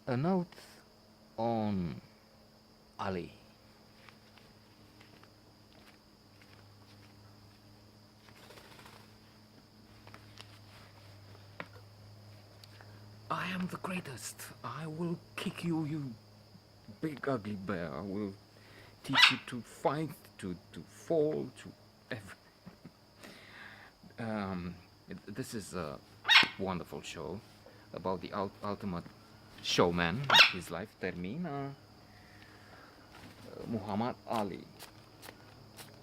A note on Ali. I am the greatest. I will kick you, you big ugly bear. I will teach you to fight, to fall, to every. Um, this is a wonderful show about the ultimate showman. His life termina. Muhammad Ali,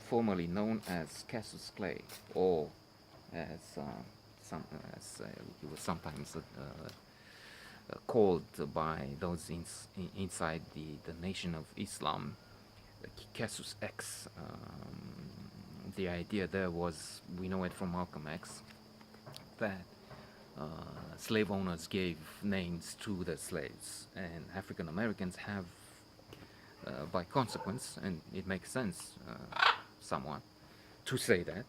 formerly known as Cassius Clay, or as as he was sometimes called by those inside the Nation of Islam, Casus X. The idea there was, we know it from Malcolm X, that uh, slave owners gave names to their slaves, and African Americans have, by consequence, and it makes sense somewhat to say that,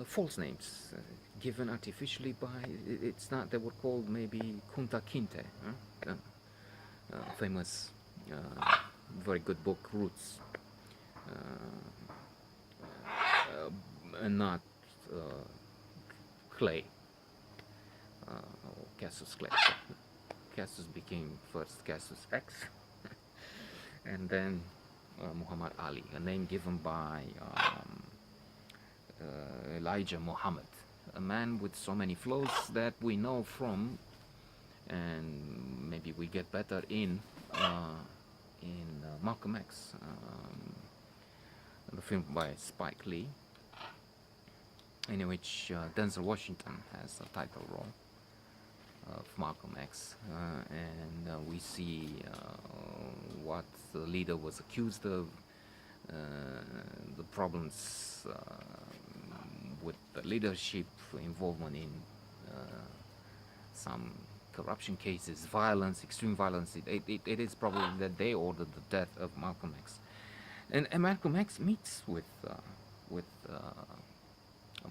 false names given artificially by, it's not, they were called maybe Kunta Kinte, famous, uh, very good book, Roots, and not uh, Clay, or Cassius Clay. So Cassius became first Cassius X, and then Muhammad Ali, a name given by Elijah Muhammad, a man with so many flaws that we know from, and maybe we get better in Malcolm X, the film by Spike Lee, in which Denzel Washington has a title role of Malcolm X, and we see what the leader was accused of, uh, the problems with the leadership, involvement in some corruption cases, violence, extreme violence. It is probably that they ordered the death of Malcolm X, and Malcolm X meets with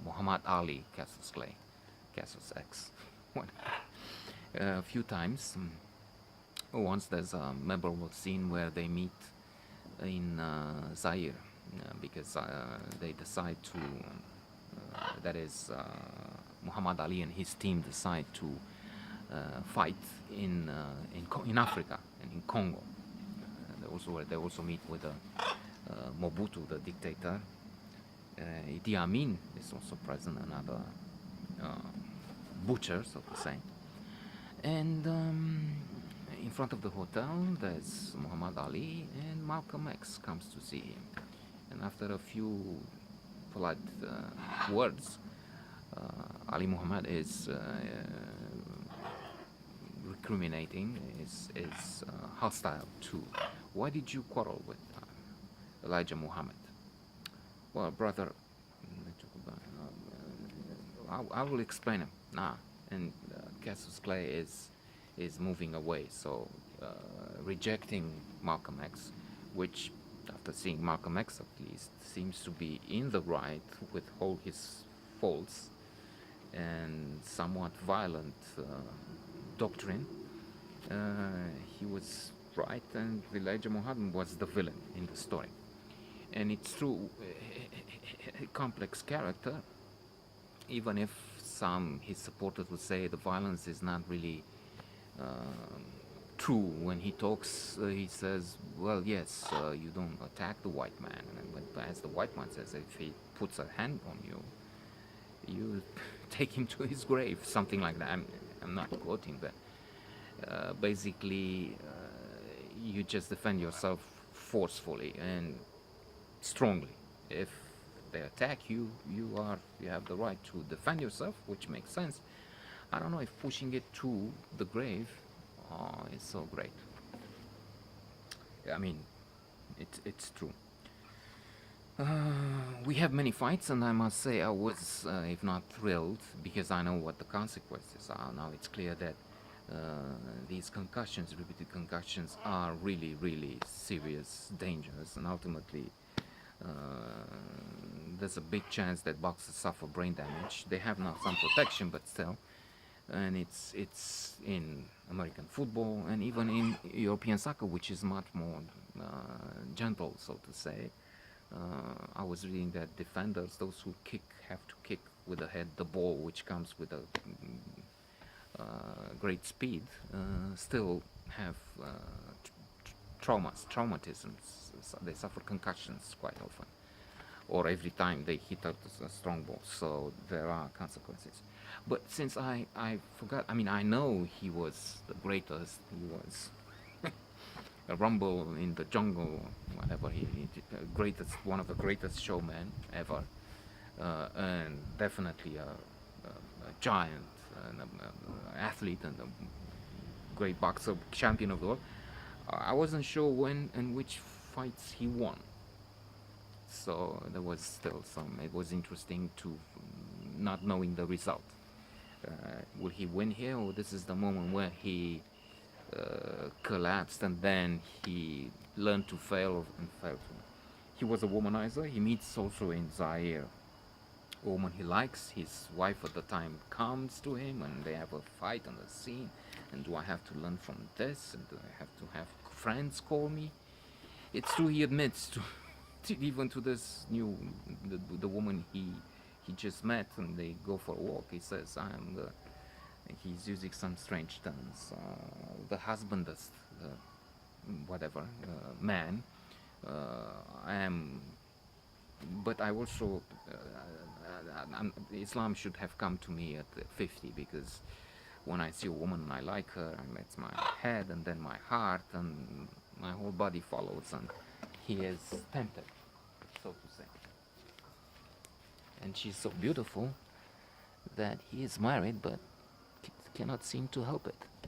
Muhammad Ali, Cassius Clay, Cassius X, a few times. Once there's a memorable scene where they meet in Zaire, because they decide to, that is, Muhammad Ali and his team decide to fight in Africa and in Congo. They also meet with Mobutu, the dictator. Idi Amin is also present, another uh, butcher, so to say. And in front of the hotel, there's Muhammad Ali, and Malcolm X comes to see him. And after a few polite words, Ali Muhammad is recriminating, is hostile to. Why did you quarrel with Elijah Muhammad? Well, brother, I will explain him. Nah, and Cassius Clay is moving away, so rejecting Malcolm X, which, after seeing Malcolm X at least, seems to be in the right with all his faults and somewhat violent doctrine. He was right, and Elijah Muhammad was the villain in the story. And it's true, a complex character, even if some his supporters would say the violence is not really true. When he talks, he says, well, yes, you don't attack the white man, and as the white man says, if he puts a hand on you, you take him to his grave, something like that. I'm not quoting, but basically you just defend yourself forcefully and strongly. If they attack you, you have the right to defend yourself, which makes sense. I don't know if pushing it to the grave is so great. I mean, it's true. We have many fights, and I must say I was, if not thrilled, because I know what the consequences are. Now it's clear that these concussions, repeated concussions, are really, really serious, dangerous, and ultimately uh, there's a big chance that boxers suffer brain damage. They have now some protection, but still, and it's in American football, and even in European soccer, which is much more gentle, so to say. I was reading that defenders, those who kick, have to kick with the head the ball, which comes with a great speed, still have traumatisms. So they suffer concussions quite often, or every time they hit a strong ball. So there are consequences. But since I forgot, I mean, I know he was the greatest. He was a rumble in the jungle, whatever. Greatest, one of the greatest showmen ever, and definitely a giant, and athlete, and a great boxer, champion of the world. I wasn't sure when and which fights he won. So there was still some. It was interesting to not knowing the result. Will he win here, or this is the moment where he collapsed and then he learned to fail and failed? He was a womanizer. He meets also in Zaire a woman he likes. His wife at the time comes to him and they have a fight on the scene. And do I have to learn from this? And do I have to have friends call me? It's true, he admits to even to this new the woman he just met, and they go for a walk. He says, "I'm the." He's using some strange terms. The husbandest, whatever, man. I am, but I also Islam should have come to me at 50, because when I see a woman and I like her, it's my head and then my heart and my whole body follows, and he is tempted, so to say. And she's so beautiful that he is married, but cannot seem to help it.